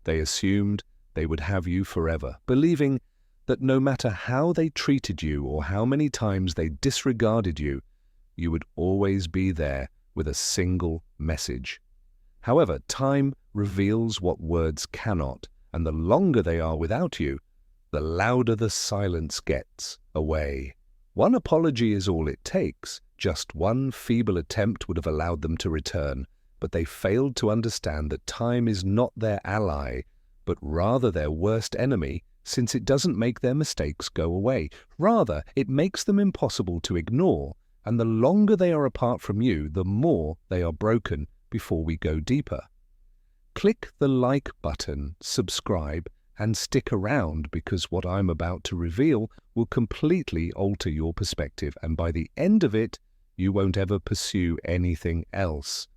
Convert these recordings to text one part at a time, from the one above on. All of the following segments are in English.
They assumed they would have you forever, believing that no matter how they treated you or how many times they disregarded you, you would always be there with a single message. However, time reveals what words cannot, and the longer they are without you, the louder the silence gets away. One apology is all it takes. Just one feeble attempt would have allowed them to return, but they failed to understand that time is not their ally, but rather their worst enemy, since it doesn't make their mistakes go away. Rather, it makes them impossible to ignore, and the longer they are apart from you, the more they are broken before we go deeper. Click the like button, subscribe, and stick around, because what I'm about to reveal will completely alter your perspective, and by the end of it, you won't ever pursue anything else.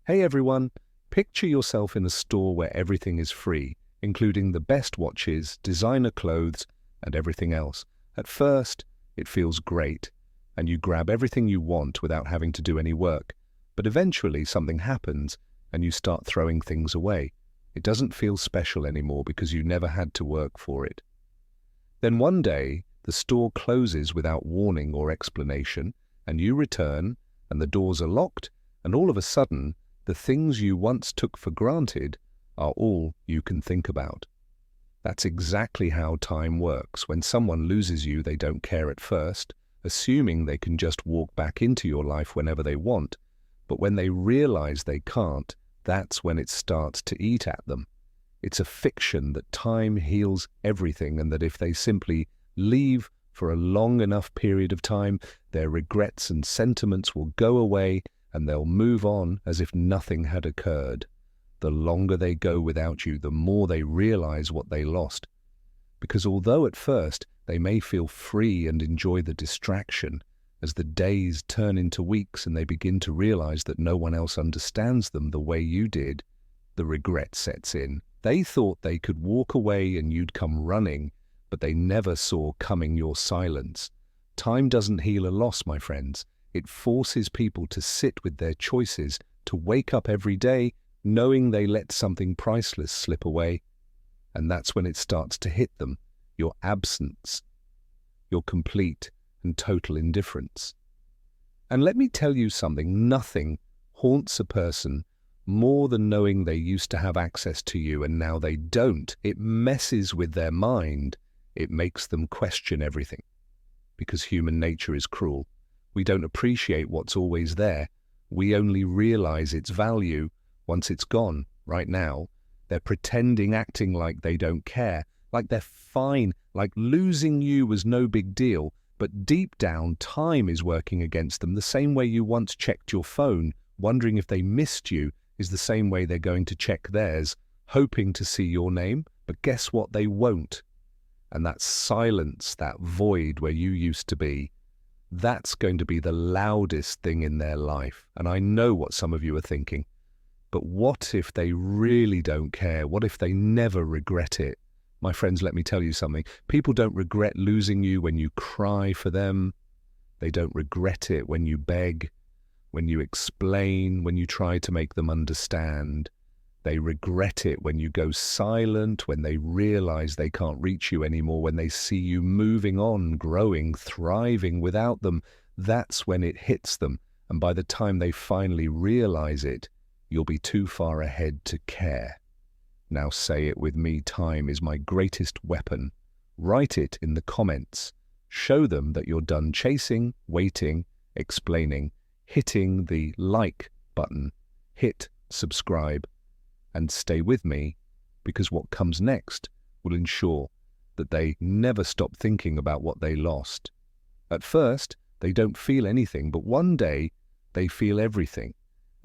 Hey everyone, picture yourself in a store where everything is free, including the best watches, designer clothes, and everything else. At first, it feels great, and you grab everything you want without having to do any work. But eventually something happens, and you start throwing things away. It doesn't feel special anymore because you never had to work for it. Then one day, the store closes without warning or explanation, and you return, and the doors are locked, and all of a sudden, the things you once took for granted are all you can think about. That's exactly how time works. When someone loses you, they don't care at first, assuming they can just walk back into your life whenever they want. But when they realize they can't, that's when it starts to eat at them. It's a fiction that time heals everything, and that if they simply leave for a long enough period of time, their regrets and sentiments will go away and they'll move on as if nothing had occurred. The longer they go without you, the more they realize what they lost. Because although at first they may feel free and enjoy the distraction, as the days turn into weeks and they begin to realize that no one else understands them the way you did, the regret sets in. They thought they could walk away and you'd come running, but they never saw coming your silence. Time doesn't heal a loss, my friends. It forces people to sit with their choices, to wake up every day knowing they let something priceless slip away. And that's when it starts to hit them, your absence, your complete and total indifference. And let me tell you something, nothing haunts a person more than knowing they used to have access to you and now they don't. It messes with their mind. It makes them question everything. Because human nature is cruel. We don't appreciate what's always there. We only realize its value once it's gone. Right now, they're pretending, acting like they don't care, like they're fine, like losing you was no big deal. But deep down, time is working against them. The same way you once checked your phone, wondering if they missed you, is the same way they're going to check theirs, hoping to see your name. But guess what? They won't. And that silence, that void where you used to be, that's going to be the loudest thing in their life. And I know what some of you are thinking. But what if they really don't care? What if they never regret it? My friends, let me tell you something. People don't regret losing you when you cry for them. They don't regret it when you beg, when you explain, when you try to make them understand. They regret it when you go silent, when they realize they can't reach you anymore, when they see you moving on, growing, thriving without them. That's when it hits them. And by the time they finally realize it, you'll be too far ahead to care. Now say it with me, time is my greatest weapon. Write it in the comments. Show them that you're done chasing, waiting, explaining, hitting the like button, hit subscribe, and stay with me, because what comes next will ensure that they never stop thinking about what they lost. At first, they don't feel anything, but one day they feel everything,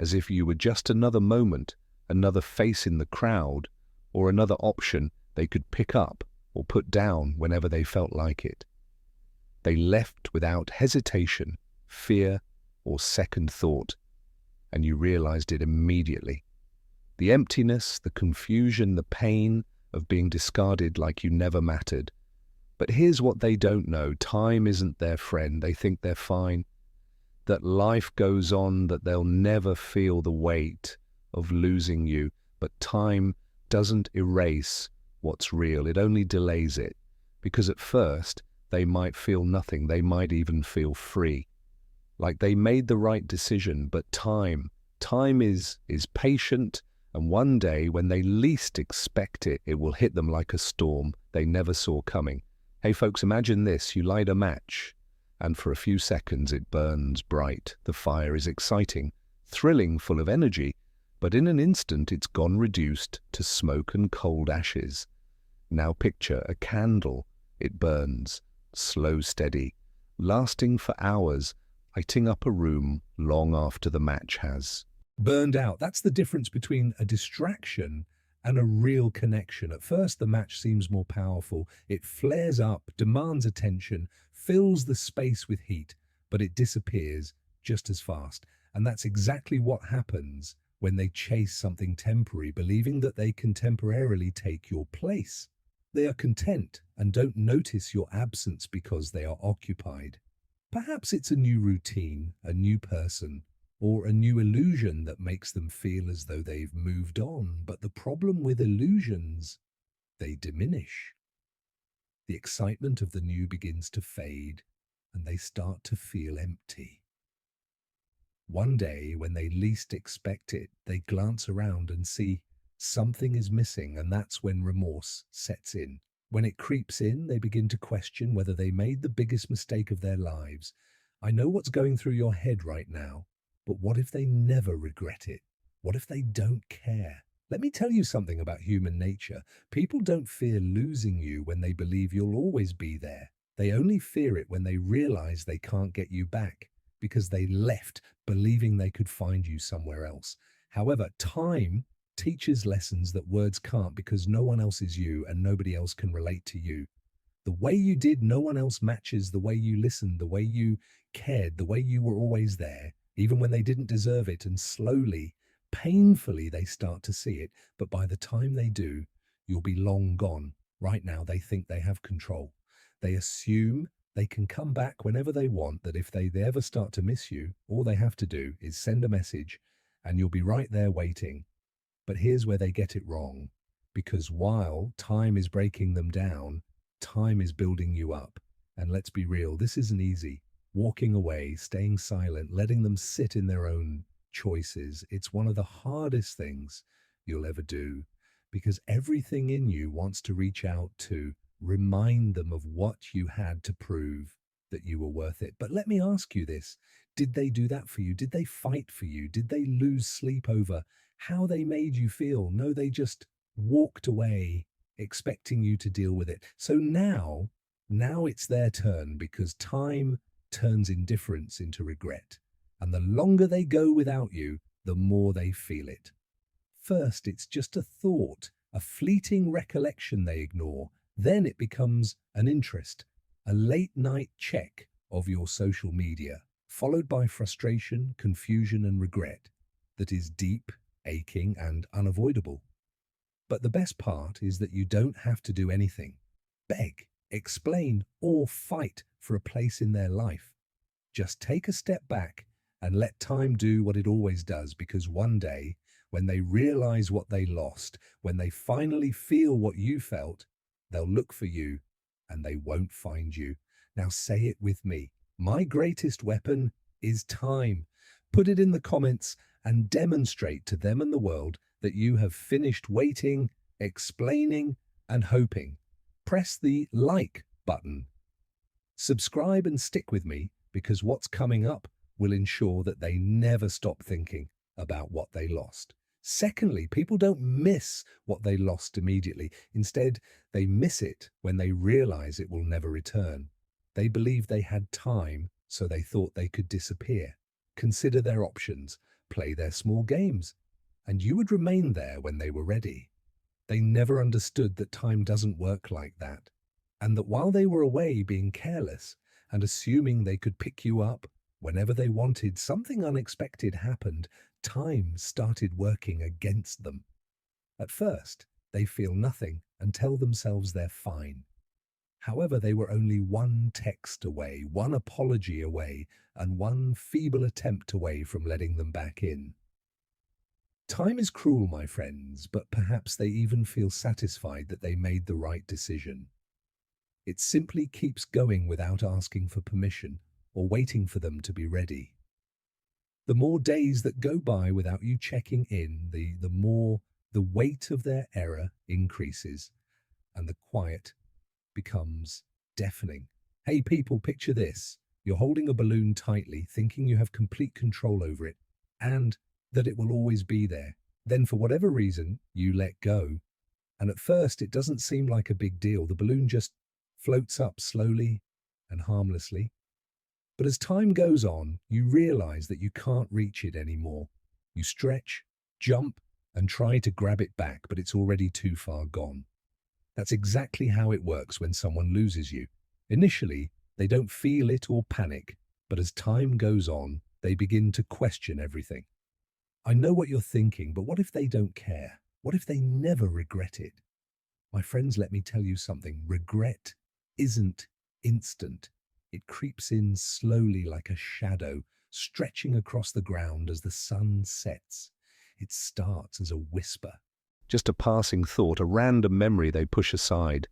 as if you were just another moment, another face in the crowd, or another option they could pick up or put down whenever they felt like it. They left without hesitation, fear, or second thought, and you realized it immediately. The emptiness, the confusion, the pain of being discarded like you never mattered. But here's what they don't know. Time isn't their friend. They think they're fine, that life goes on, that they'll never feel the weight of losing you. But time doesn't erase what's real, it only delays it. Because at first, they might feel nothing, they might even feel free. Like they made the right decision, but time is patient, and one day when they least expect it, it will hit them like a storm they never saw coming. Hey folks, imagine this, you light a match, and for a few seconds it burns bright. The fire is exciting, thrilling, full of energy, but in an instant it's gone reduced to smoke and cold ashes. Now picture a candle. It burns, slow, steady, lasting for hours, lighting up a room long after the match has burned out. That's the difference between a distraction and a real connection. At first, the match seems more powerful. It flares up, demands attention, fills the space with heat, but it disappears just as fast. And that's exactly what happens when they chase something temporary, believing that they can temporarily take your place. They are content and don't notice your absence because they are occupied. Perhaps it's a new routine, a new person, or a new illusion that makes them feel as though they've moved on. But the problem with illusions, they diminish. The excitement of the new begins to fade, and they start to feel empty. One day, when they least expect it, they glance around and see something is missing, and that's when remorse sets in. When it creeps in, they begin to question whether they made the biggest mistake of their lives. I know what's going through your head right now, but what if they never regret it? What if they don't care? Let me tell you something about human nature. People don't fear losing you when they believe you'll always be there. They only fear it when they realize they can't get you back because they left believing they could find you somewhere else. However, time teaches lessons that words can't because no one else is you and nobody else can relate to you. The way you did, no one else matches the way you listened, the way you cared, the way you were always there, even when they didn't deserve it. And slowly, painfully, they start to see it. But by the time they do, you'll be long gone. Right now, they think they have control. They assume they can come back whenever they want, that if they ever start to miss you, all they have to do is send a message and you'll be right there waiting. But here's where they get it wrong, because while time is breaking them down, time is building you up. And let's be real, this isn't easy. Walking away, staying silent, letting them sit in their own choices, it's one of the hardest things you'll ever do, because everything in you wants to reach out to remind them of what you had to prove that you were worth it. But let me ask you this. Did they do that for you? Did they fight for you? Did they lose sleep over how they made you feel? No, they just walked away expecting you to deal with it. So now it's their turn, because time turns indifference into regret. And the longer they go without you, the more they feel it. First, it's just a thought, a fleeting recollection they ignore. Then it becomes an interest, a late night check of your social media, followed by frustration, confusion, and regret that is deep, aching, and unavoidable. But the best part is that you don't have to do anything. Beg, explain, or fight for a place in their life. Just take a step back and let time do what it always does, because one day, when they realize what they lost, when they finally feel what you felt, they'll look for you and they won't find you. Now say it with me. My greatest weapon is time. Put it in the comments and demonstrate to them and the world that you have finished waiting, explaining, and hoping. Press the like button. Subscribe and stick with me, because what's coming up will ensure that they never stop thinking about what they lost. Secondly, people don't miss what they lost immediately. Instead, they miss it when they realize it will never return. They believe they had time, so they thought they could disappear. Consider their options, play their small games, and you would remain there when they were ready. They never understood that time doesn't work like that, and that while they were away being careless and assuming they could pick you up whenever they wanted, something unexpected happened. Time started working against them. At first, they feel nothing and tell themselves they're fine. However, they were only one text away, one apology away, and one feeble attempt away from letting them back in. Time is cruel, my friends, but perhaps they even feel satisfied that they made the right decision. It simply keeps going without asking for permission or waiting for them to be ready. The more days that go by without you checking in, the more the weight of their error increases and the quiet becomes deafening. Hey people, picture this. You're holding a balloon tightly, thinking you have complete control over it and that it will always be there. Then for whatever reason, you let go. And at first, it doesn't seem like a big deal. The balloon just floats up slowly and harmlessly. But as time goes on, you realize that you can't reach it anymore. You stretch, jump, and try to grab it back, but it's already too far gone. That's exactly how it works when someone loses you. Initially, they don't feel it or panic, but as time goes on, they begin to question everything. I know what you're thinking, but what if they don't care? What if they never regret it? My friends, let me tell you something. Regret isn't instant. It creeps in slowly like a shadow, stretching across the ground as the sun sets. It starts as a whisper. Just a passing thought, a random memory they push aside.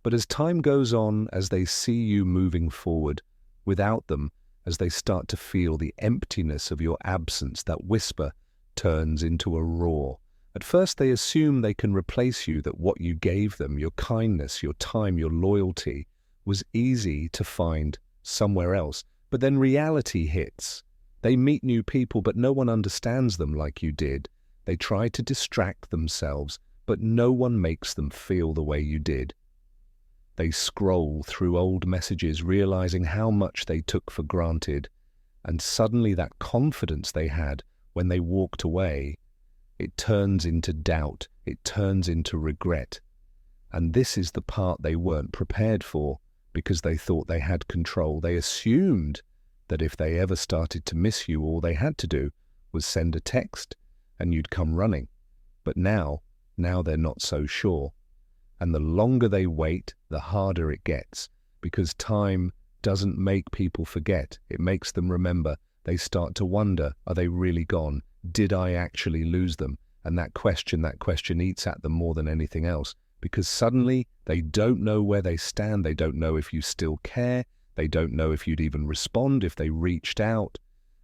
But as time goes on, as they see you moving forward, without them, as they start to feel the emptiness of your absence, that whisper turns into a roar. At first they assume they can replace you, that what you gave them, your kindness, your time, your loyalty, was easy to find somewhere else. But then reality hits. They meet new people, but no one understands them like you did. They try to distract themselves, but no one makes them feel the way you did. They scroll through old messages, realizing how much they took for granted, and suddenly that confidence they had when they walked away, it turns into doubt, it turns into regret. And this is the part they weren't prepared for, because they thought they had control. They assumed that if they ever started to miss you, all they had to do was send a text and you'd come running. But now they're not so sure. And the longer they wait, the harder it gets, because time doesn't make people forget. It makes them remember. They start to wonder, are they really gone? Did I actually lose them? And that question eats at them more than anything else, because suddenly they don't know where they stand. They don't know if you still care. They don't know if you'd even respond if they reached out.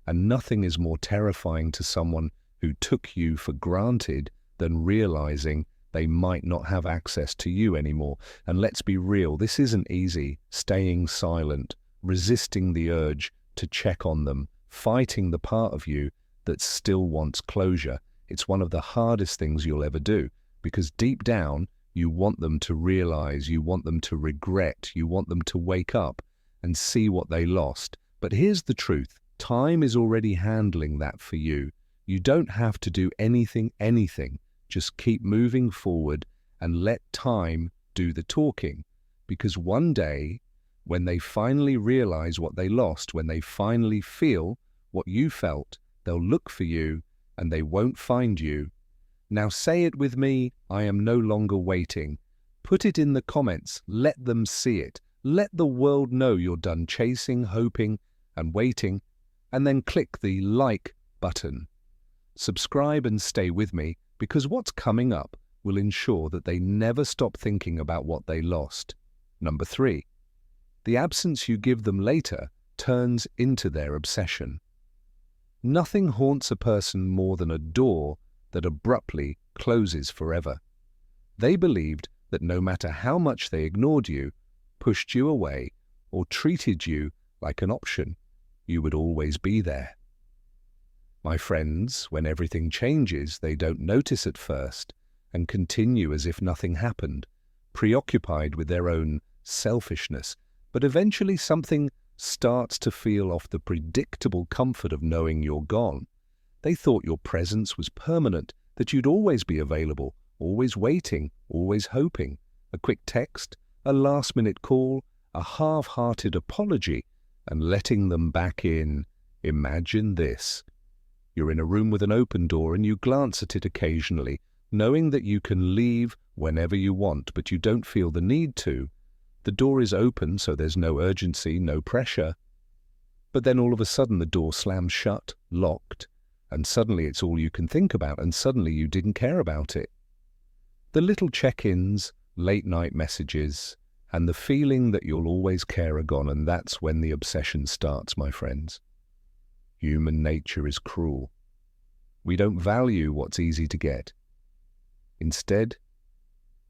And nothing is more terrifying to someone who took you for granted than realizing they might not have access to you anymore. And let's be real, this isn't easy. Staying silent, resisting the urge to check on them, fighting the part of you that still wants closure. It's one of the hardest things you'll ever do, because deep down, you want them to realize, you want them to regret, you want them to wake up and see what they lost. But here's the truth. Time is already handling that for you. You don't have to do anything. Just keep moving forward and let time do the talking. Because one day, when they finally realize what they lost, when they finally feel what you felt, they'll look for you and they won't find you. Now say it with me, I am no longer waiting. Put it in the comments, let them see it. Let the world know you're done chasing, hoping, and waiting, and then click the like button. Subscribe and stay with me, because what's coming up will ensure that they never stop thinking about what they lost. Number 3, the absence you give them later turns into their obsession. Nothing haunts a person more than a door that abruptly closes forever. They believed that no matter how much they ignored you, pushed you away, or treated you like an option, you would always be there. My friends, when everything changes, they don't notice at first and continue as if nothing happened, preoccupied with their own selfishness. But eventually something starts to feel off, the predictable comfort of knowing you're gone. They thought your presence was permanent, that you'd always be available, always waiting, always hoping. A quick text, a last-minute call, a half-hearted apology, and letting them back in. Imagine this. You're in a room with an open door and you glance at it occasionally, knowing that you can leave whenever you want, but you don't feel the need to. The door is open, so there's no urgency, no pressure. But then all of a sudden the door slams shut, locked, and suddenly it's all you can think about, and suddenly you didn't care about it. The little check-ins, late-night messages, and the feeling that you'll always care are gone, and that's when the obsession starts, my friends. Human nature is cruel. We don't value what's easy to get. Instead,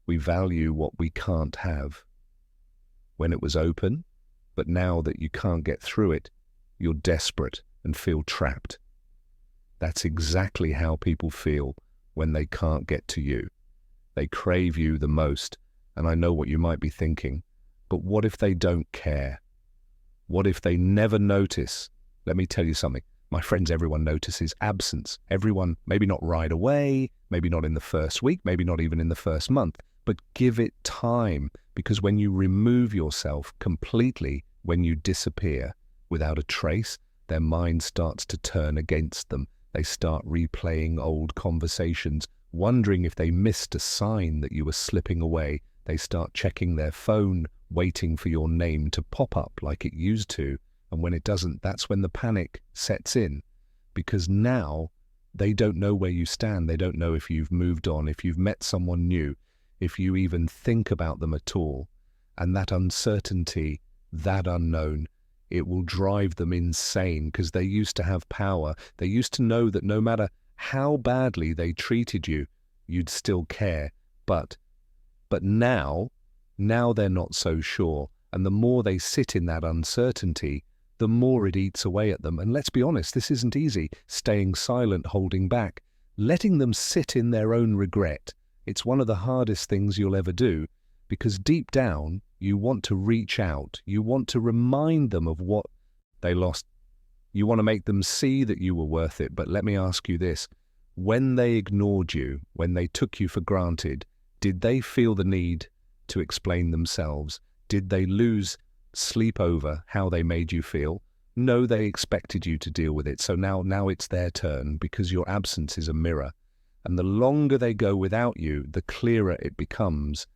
we value what we can't have. When it was open, but now that you can't get through it, you're desperate and feel trapped. That's exactly how people feel when they can't get to you. They crave you the most, and I know what you might be thinking, but what if they don't care? What if they never notice? Let me tell you something. My friends, everyone notices absence. Everyone, maybe not right away, maybe not in the first week, maybe not even in the first month, but give it time, because when you remove yourself completely, when you disappear without a trace, their mind starts to turn against them. They start replaying old conversations, wondering if they missed a sign that you were slipping away. They start checking their phone, waiting for your name to pop up like it used to. And when it doesn't, that's when the panic sets in, because now they don't know where you stand. They don't know if you've moved on, if you've met someone new, if you even think about them at all. And that uncertainty, that unknown, it will drive them insane, because they used to have power. They used to know that no matter how badly they treated you, you'd still care. But now they're not so sure. And the more they sit in that uncertainty, the more it eats away at them. And let's be honest, this isn't easy. Staying silent, holding back, letting them sit in their own regret. It's one of the hardest things you'll ever do, because deep down, you want to reach out. You want to remind them of what they lost. You want to make them see that you were worth it. But let me ask you this. When they ignored you, when they took you for granted, did they feel the need to explain themselves? Did they lose sleep over how they made you feel? No, they expected you to deal with it. So now it's their turn, because your absence is a mirror. And the longer they go without you, the clearer it becomes.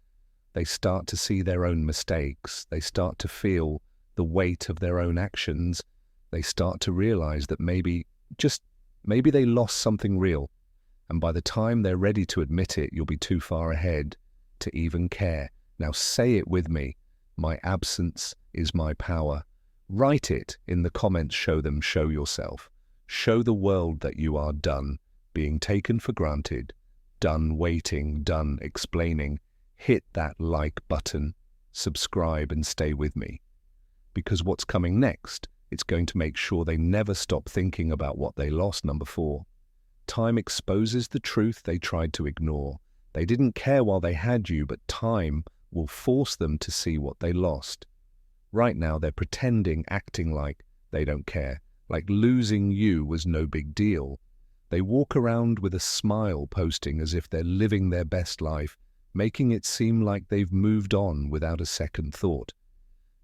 They start to see their own mistakes. They start to feel the weight of their own actions. They start to realize that maybe they lost something real. And by the time they're ready to admit it, you'll be too far ahead to even care. Now say it with me. My absence is my power. Write it in the comments. Show them, show yourself. Show the world that you are done being taken for granted, done waiting, done explaining. Hit that like button, subscribe, and stay with me. Because what's coming next, it's going to make sure they never stop thinking about what they lost. Number 4, time exposes the truth they tried to ignore. They didn't care while they had you, but time will force them to see what they lost. Right now, they're pretending, acting like they don't care, like losing you was no big deal. They walk around with a smile, posting as if they're living their best life, making it seem like they've moved on without a second thought.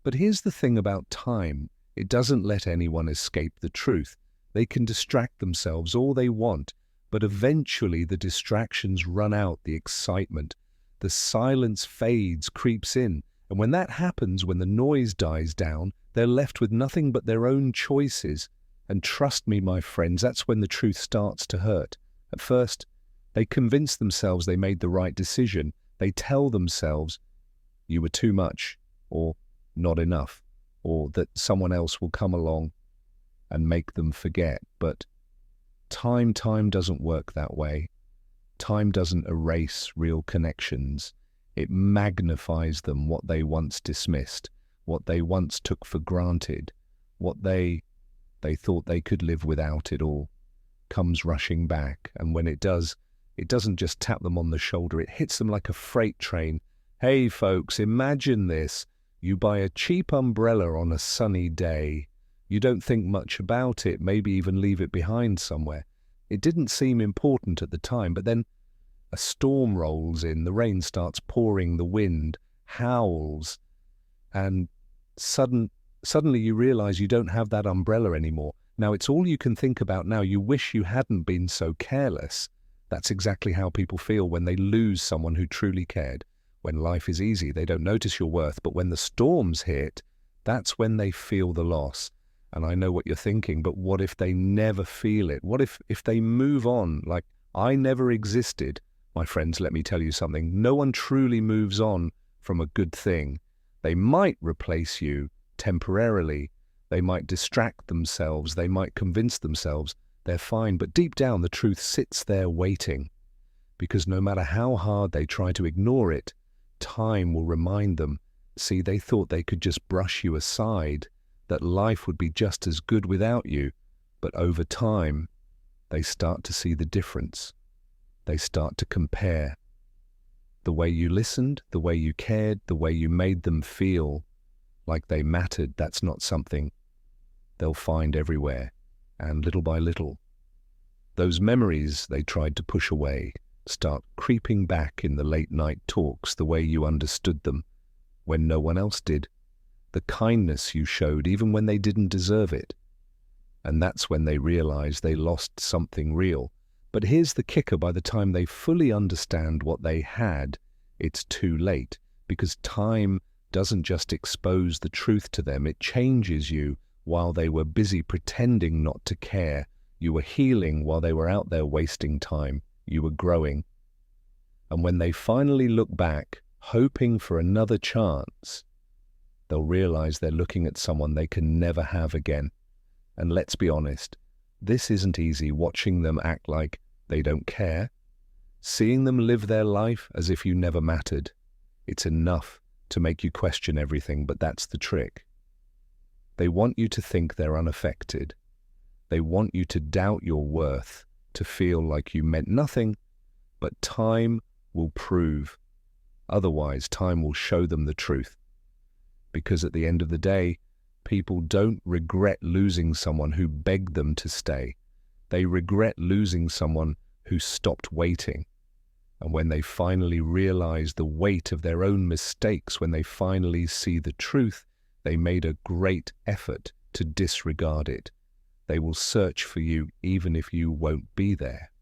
But here's the thing about time. It doesn't let anyone escape the truth. They can distract themselves all they want, but eventually the distractions run out, the excitement. The silence fades, creeps in, and when that happens, when the noise dies down, they're left with nothing but their own choices. And trust me, my friends, that's when the truth starts to hurt. At first, they convince themselves they made the right decision. They tell themselves, you were too much, or not enough, or that someone else will come along and make them forget. But time doesn't work that way. Time doesn't erase real connections. It magnifies them, what they once dismissed, what they once took for granted, what they thought they could live without. It all comes rushing back. And when it does, it doesn't just tap them on the shoulder, it hits them like a freight train. Hey folks, imagine this. You buy a cheap umbrella on a sunny day. You don't think much about it, maybe even leave it behind somewhere. It didn't seem important at the time, but then a storm rolls in, the rain starts pouring, the wind howls, and suddenly you realize you don't have that umbrella anymore. Now it's all you can think about now. You wish you hadn't been so careless. That's exactly how people feel when they lose someone who truly cared. When life is easy, they don't notice your worth, but when the storms hit, that's when they feel the loss. And I know what you're thinking, but what if they never feel it? What if they move on like I never existed? My friends, let me tell you something. No one truly moves on from a good thing. They might replace you temporarily. They might distract themselves. They might convince themselves they're fine. But deep down, the truth sits there waiting. Because no matter how hard they try to ignore it, time will remind them. See, they thought they could just brush you aside, that life would be just as good without you. But over time, they start to see the difference. They start to compare. The way you listened, the way you cared, the way you made them feel like they mattered, that's not something they'll find everywhere. And little by little, those memories they tried to push away start creeping back in the late-night talks, the way you understood them when no one else did, the kindness you showed even when they didn't deserve it. And that's when they realize they lost something real. But here's the kicker: by the time they fully understand what they had, it's too late, because time doesn't just expose the truth to them, it changes you. While they were busy pretending not to care, you were healing. While they were out there wasting time, you were growing. And when they finally look back, hoping for another chance, they'll realize they're looking at someone they can never have again. And let's be honest, this isn't easy. Watching them act like they don't care, seeing them live their life as if you never mattered, it's enough to make you question everything. But that's the trick. They want you to think they're unaffected. They want you to doubt your worth, to feel like you meant nothing. But time will prove. Otherwise, time will show them the truth. Because at the end of the day, people don't regret losing someone who begged them to stay. They regret losing someone who stopped waiting. And when they finally realize the weight of their own mistakes, when they finally see the truth, they made a great effort to disregard it. They will search for you even if you won't be there.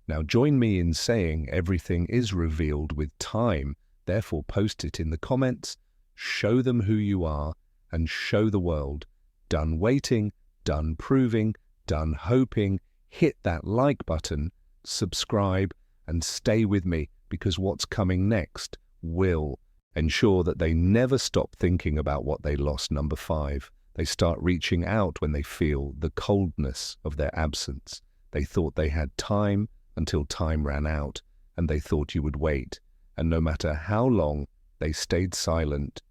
Now join me in saying everything is revealed with time. Therefore post it in the comments, show them who you are, and show the world. Done waiting, done proving, done hoping. Hit that like button, subscribe, and stay with me, because what's coming next will ensure that they never stop thinking about what they lost. Number 5, they start reaching out when they feel the coldness of their absence. They thought they had time until time ran out, and they thought you would wait. And no matter how long they stayed silent,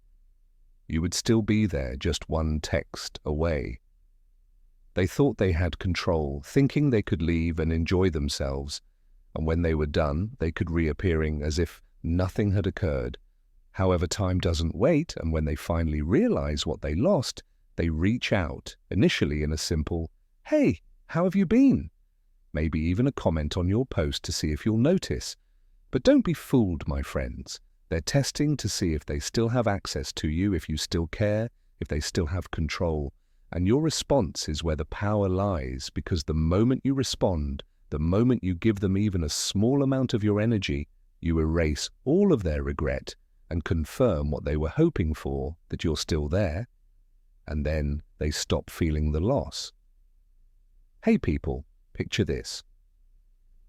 you would still be there, just one text away. They thought they had control, thinking they could leave and enjoy themselves, and when they were done, they could reappearing as if nothing had occurred. However, time doesn't wait, and when they finally realize what they lost, they reach out, initially in a simple, "Hey, how have you been?" Maybe even a comment on your post to see if you'll notice. But don't be fooled, my friends. They're testing to see if they still have access to you, if you still care, if they still have control. And your response is where the power lies, because the moment you respond, the moment you give them even a small amount of your energy, you erase all of their regret and confirm what they were hoping for, that you're still there. And then they stop feeling the loss. Hey people, picture this.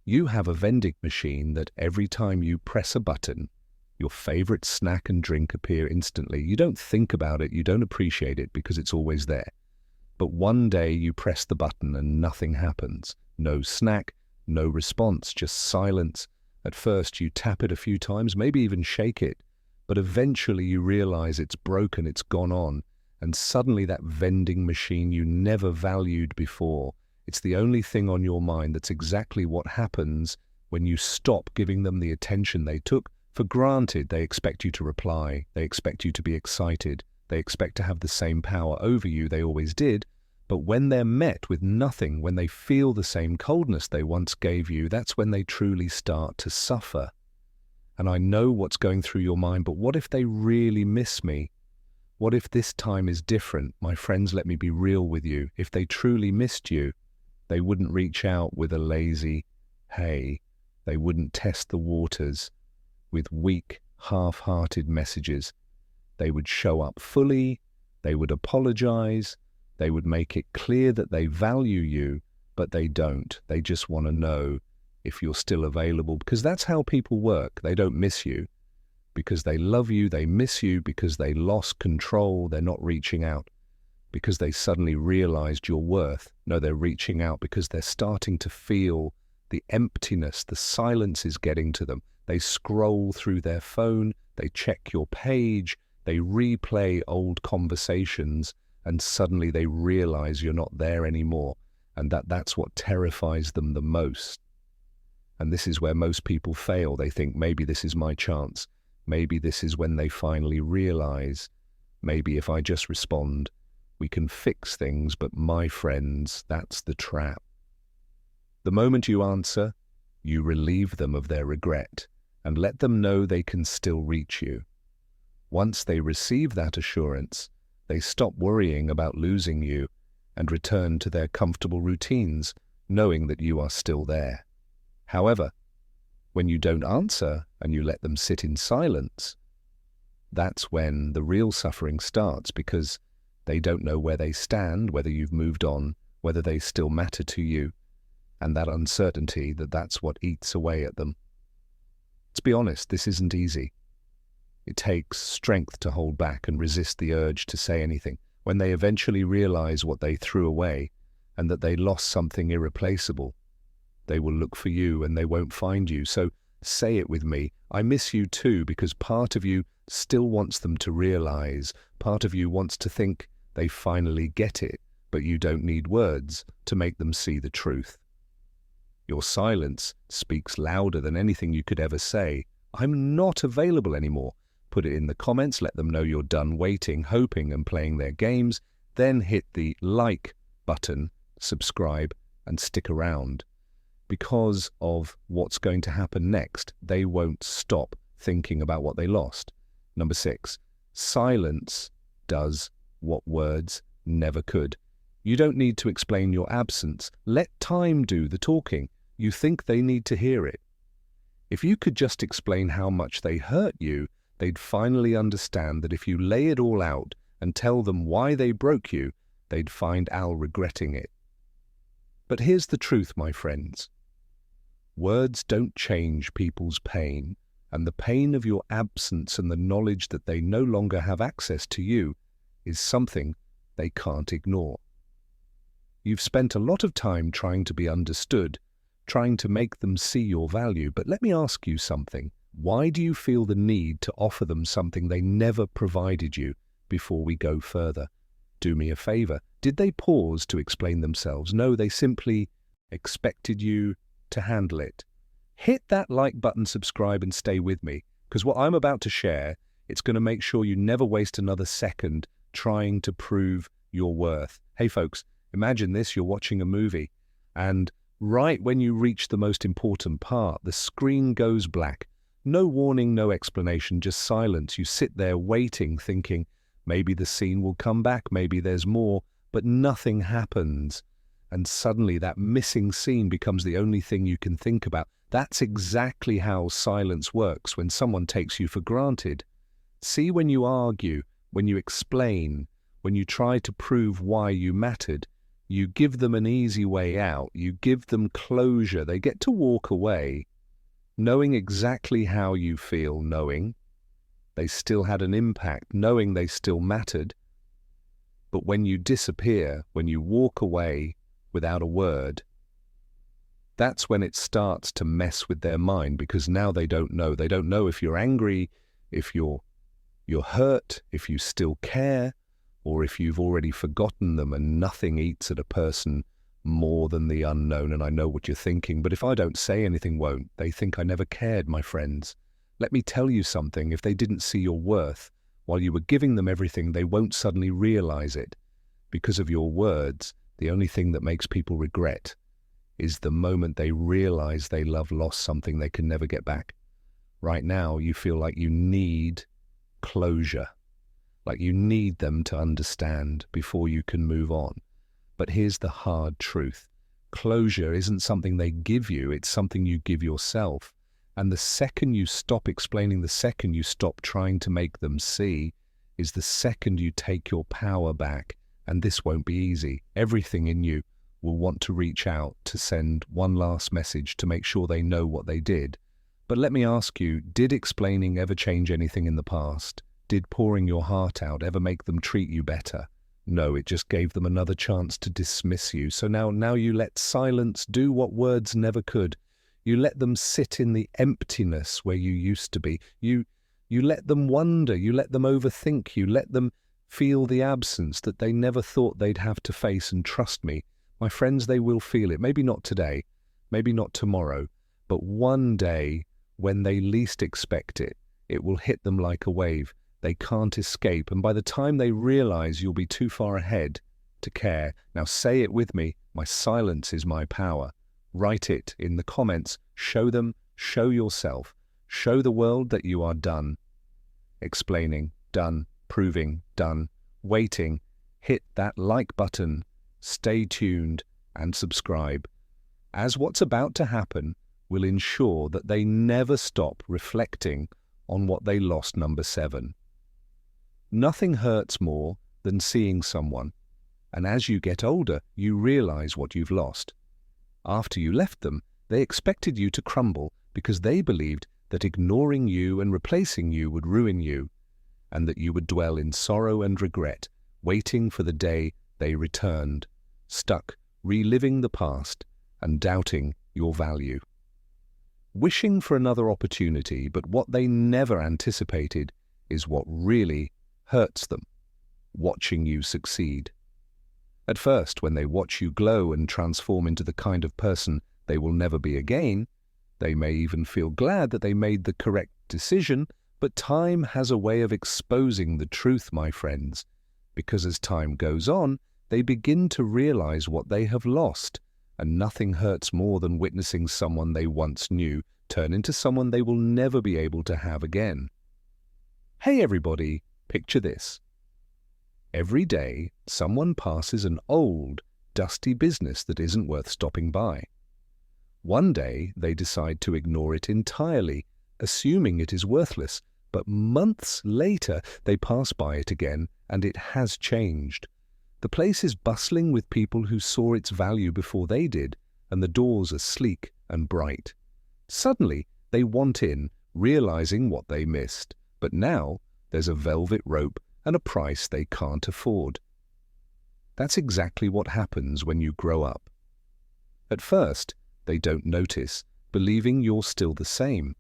You have a vending machine that every time you press a button, your favorite snack and drink appear instantly. You don't think about it, you don't appreciate it because it's always there. But one day you press the button and nothing happens. No snack, no response, just silence. At first you tap it a few times, maybe even shake it, but eventually you realize it's broken, it's gone on, and suddenly that vending machine you never valued before, it's the only thing on your mind. That's exactly what happens when you stop giving them the attention they took for granted. They expect you to reply, they expect you to be excited, they expect to have the same power over you they always did. But when they're met with nothing, when they feel the same coldness they once gave you, that's when they truly start to suffer. And I know what's going through your mind, but what if they really miss me? What if this time is different? My friends, let me be real with you. If they truly missed you, they wouldn't reach out with a lazy, "Hey." They wouldn't test the waters with weak, half-hearted messages. They would show up fully, they would apologize, They would make it clear that they value you, but they don't. They just want to know if you're still available, because that's how people work. They don't miss you because they love you. They miss you because they lost control. They're not reaching out because they suddenly realized your worth. No, they're reaching out because they're starting to feel the emptiness. The silence is getting to them. They scroll through their phone. They check your page. They replay old conversations, and suddenly they realize you're not there anymore. And that's what terrifies them the most. And this is where most people fail. They think, maybe this is my chance. Maybe this is when they finally realize, maybe if I just respond, we can fix things. But my friends, that's the trap. The moment you answer, you relieve them of their regret and let them know they can still reach you. Once they receive that assurance, they stop worrying about losing you and return to their comfortable routines, knowing that you are still there. However, when you don't answer and you let them sit in silence, that's when the real suffering starts, because they don't know where they stand, whether you've moved on, whether they still matter to you, and that uncertainty, that's what eats away at them. Let's be honest, this isn't easy. It takes strength to hold back and resist the urge to say anything. When they eventually realize what they threw away and that they lost something irreplaceable, they will look for you and they won't find you. So say it with me. I miss you too, because part of you still wants them to realize, part of you wants to think they finally get it, but you don't need words to make them see the truth. Your silence speaks louder than anything you could ever say. I'm not available anymore. Put it in the comments, let them know you're done waiting, hoping, and playing their games. Then hit the like button, subscribe, and stick around. Because of what's going to happen next, they won't stop thinking about what they lost. Number 6, silence does what words never could. You don't need to explain your absence. Let time do the talking. You think they need to hear it. If you could just explain how much they hurt you, they'd finally understand that if you lay it all out and tell them why they broke you, they'd find Al regretting it. But here's the truth, my friends. Words don't change people's pain, and the pain of your absence and the knowledge that they no longer have access to you is something they can't ignore. You've spent a lot of time trying to be understood, trying to make them see your value, but let me ask you something. Why do you feel the need to offer them something they never provided you? Before we go further, do me a favor. Did they pause to explain themselves? No, they simply expected you to handle it. Hit that like button, subscribe, and stay with me, because what I'm about to share, it's going to make sure you never waste another second trying to prove your worth. Hey folks, imagine this, you're watching a movie, and right when you reach the most important part, the screen goes black. No warning, no explanation, just silence. You sit there waiting, thinking, maybe the scene will come back, maybe there's more, but nothing happens. And suddenly that missing scene becomes the only thing you can think about. That's exactly how silence works when someone takes you for granted. See, when you argue, when you explain, when you try to prove why you mattered, you give them an easy way out. You give them closure. They get to walk away knowing exactly how you feel, knowing they still had an impact, knowing they still mattered. But when you disappear, when you walk away without a word, that's when it starts to mess with their mind, because now they don't know. They don't know if you're angry, if you're hurt, if you still care, or if you've already forgotten them. And nothing eats at a person more than the unknown. And I know what you're thinking, but if I don't say anything, won't they think I never cared? My friends, let me tell you something. If they didn't see your worth while you were giving them everything, they won't suddenly realize it. Because of your words, the only thing that makes people regret is the moment they realize they lost something they can never get back. Right now, you feel like you need closure, like you need them to understand before you can move on. But here's the hard truth. Closure isn't something they give you, it's something you give yourself. And the second you stop explaining, the second you stop trying to make them see, is the second you take your power back And this won't be easy. Everything in you will want to reach out to send one last message to make sure they know what they did. But let me ask you, did explaining ever change anything in the past? Did pouring your heart out ever make them treat you better? No, it just gave them another chance to dismiss you. So now you let silence do what words never could. You let them sit in the emptiness where you used to be. You let them wonder, you let them overthink, you let them feel the absence that they never thought they'd have to face. And trust me, my friends, they will feel it. Maybe not today, maybe not tomorrow, but one day when they least expect it, it will hit them like a wave. They can't escape, and by the time they realize you'll be too far ahead to care. Now say it with me, my silence is my power. Write it in the comments. Show them, show yourself, show the world that you are done. Explaining, done. Proving, done. Waiting, hit that like button, stay tuned and subscribe, as what's about to happen will ensure that they never stop reflecting on what they lost. Number 7. Nothing hurts more than seeing someone, and as you get older, you realize what you've lost. After you left them, they expected you to crumble because they believed that ignoring you and replacing you would ruin you, and that you would dwell in sorrow and regret, waiting for the day they returned, stuck, reliving the past and doubting your value. Wishing for another opportunity, but what they never anticipated is what really hurts them, watching you succeed. At first, when they watch you glow and transform into the kind of person they will never be again, they may even feel glad that they made the correct decision, but time has a way of exposing the truth, my friends, because as time goes on, they begin to realize what they have lost, and nothing hurts more than witnessing someone they once knew turn into someone they will never be able to have again. Hey everybody, picture this. Every day, someone passes an old, dusty business that isn't worth stopping by. One day, they decide to ignore it entirely, assuming it is worthless, but months later, they pass by it again, and it has changed. The place is bustling with people who saw its value before they did, and the doors are sleek and bright. Suddenly, they want in, realizing what they missed, but now there's a velvet rope and a price they can't afford. That's exactly what happens when you grow up. At first, they don't notice, believing you're still the same,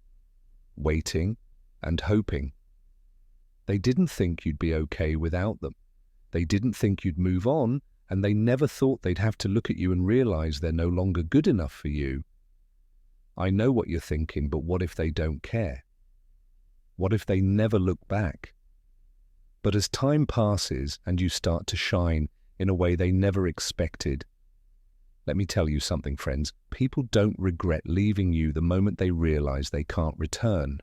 waiting and hoping. They didn't think you'd be okay without them. They didn't think you'd move on, and they never thought they'd have to look at you and realize they're no longer good enough for you. I know what you're thinking, but what if they don't care? What if they never look back? But as time passes and you start to shine in a way they never expected, let me tell you something, friends. People don't regret leaving you the moment they realize they can't return.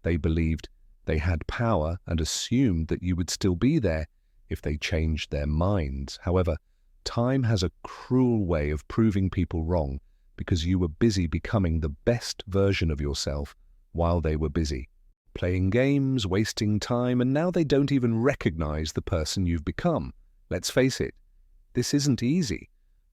They believed they had power and assumed that you would still be there if they changed their minds. However, time has a cruel way of proving people wrong because you were busy becoming the best version of yourself while they were busy playing games, wasting time, and now they don't even recognize the person you've become. Let's face it, this isn't easy.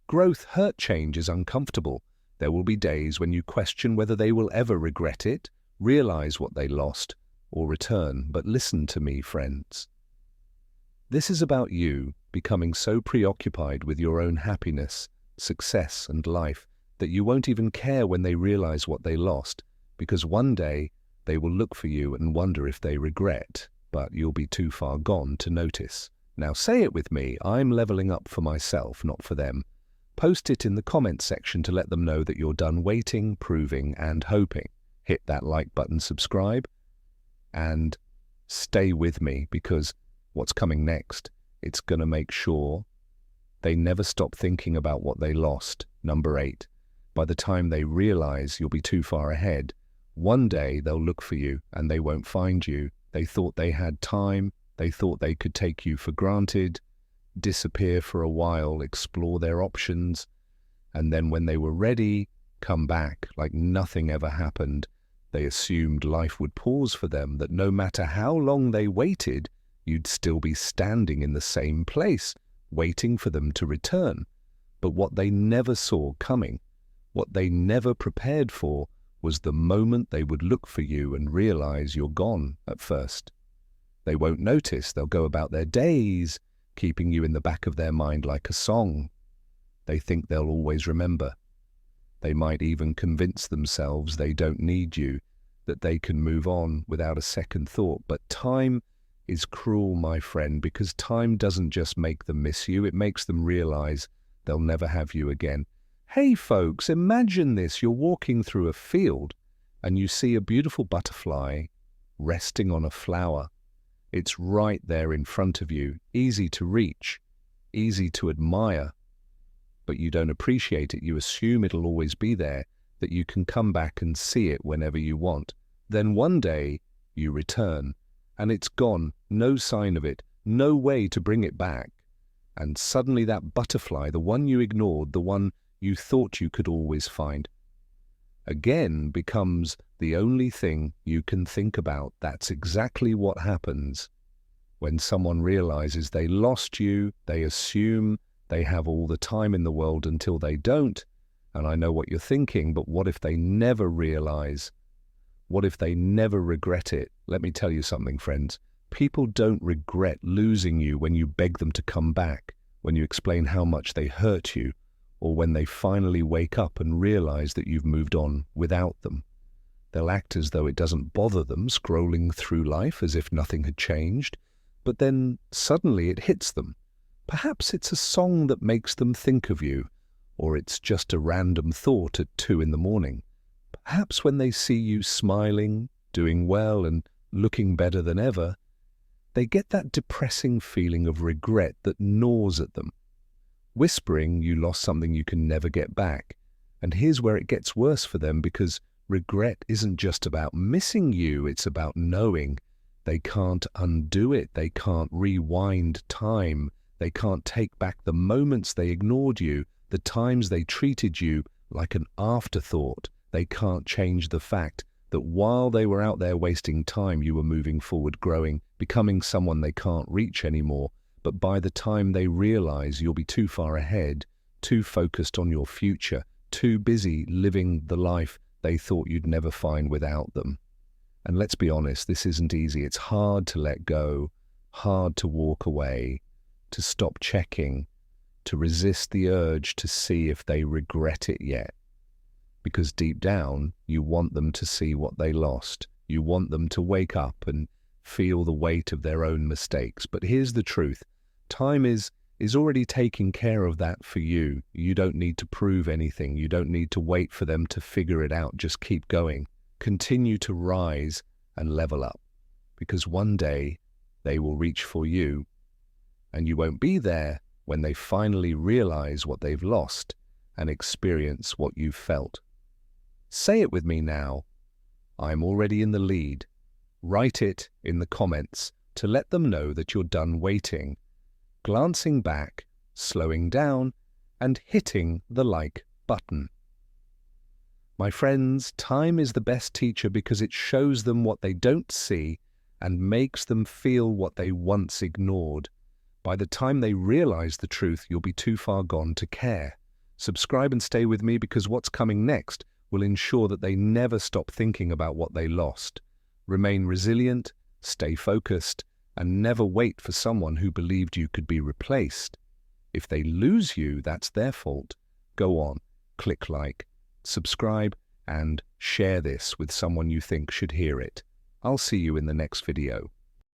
Growth hurt, change is uncomfortable. There will be days when you question whether they will ever regret it, realize what they lost, or return. But listen to me, friends. This is about you becoming so preoccupied with your own happiness, success, and life that you won't even care when they realize what they lost, because one day they will look for you and wonder if they regret, but you'll be too far gone to notice. Now say it with me, I'm leveling up for myself, not for them. Post it in the comments section to let them know that you're done waiting, proving, and hoping. Hit that like button, subscribe, and stay with me, because what's coming next, it's going to make sure they never stop thinking about what they lost. Number 8, by the time they realize you'll be too far ahead, one day they'll look for you and they won't find you. They thought they had time, they thought they could take you for granted, disappear for a while, explore their options, and then when they were ready, come back like nothing ever happened. They assumed life would pause for them, that no matter how long they waited, you'd still be standing in the same place, waiting for them to return. But what they never saw coming, what they never prepared for, was the moment they would look for you and realize you're gone at first. They won't notice. They'll go about their days, keeping you in the back of their mind like a song. They think they'll always remember. They might even convince themselves they don't need you, that they can move on without a second thought. But time is cruel, my friend, because time doesn't just make them miss you, it makes them realize they'll never have you again. Hey folks, imagine this. You're walking through a field and you see a beautiful butterfly resting on a flower. It's right there in front of you, easy to reach, easy to admire, but you don't appreciate it. You assume it'll always be there, that you can come back and see it whenever you want. Then one day you return and it's gone, no sign of it, no way to bring it back. And suddenly that butterfly, the one you ignored, the one you thought you could always find, again becomes the only thing you can think about. That's exactly what happens when someone realizes they lost you. They assume they have all the time in the world until they don't. And I know what you're thinking, but what if they never realize? What if they never regret it? Let me tell you something, friends. People don't regret losing you when you beg them to come back, when you explain how much they hurt you, or when they finally wake up and realize that you've moved on without them. They'll act as though it doesn't bother them, scrolling through life as if nothing had changed. But then suddenly it hits them. Perhaps it's a song that makes them think of you, or it's just a random thought at 2 a.m. Perhaps when they see you smiling, doing well, and looking better than ever, they get that depressing feeling of regret that gnaws at them, whispering you lost something you can never get back. And here's where it gets worse for them, because regret isn't just about missing you, it's about knowing they can't undo it, they can't rewind time, they can't take back the moments they ignored you, the times they treated you like an afterthought. They can't change the fact that while they were out there wasting time, you were moving forward, growing, becoming someone they can't reach anymore. But by the time they realize, you'll be too far ahead, too focused on your future, too busy living the life they thought you'd never find without them. And let's be honest, this isn't easy. It's hard to let go, hard to walk away, to stop checking, to resist the urge to see if they regret it yet. Because deep down, you want them to see what they lost. You want them to wake up and feel the weight of their own mistakes. But here's the truth. Time is already taking care of that for you. You don't need to prove anything. You don't need to wait for them to figure it out. Just keep going. Continue to rise and level up. Because one day, they will reach for you, and you won't be there when they finally realize what they've lost and experience what you've felt. Say it with me now. I'm already in the lead. Write it in the comments to let them know that you're done waiting, glancing back, slowing down, and hitting the like button. My friends, time is the best teacher because it shows them what they don't see and makes them feel what they once ignored. By the time they realize the truth, you'll be too far gone to care. Subscribe and stay with me, because what's coming next will ensure that they never stop thinking about what they lost. Remain resilient, stay focused, and never wait for someone who believed you could be replaced. If they lose you, that's their fault. Go on, click like, subscribe, and share this with someone you think should hear it. I'll see you in the next video.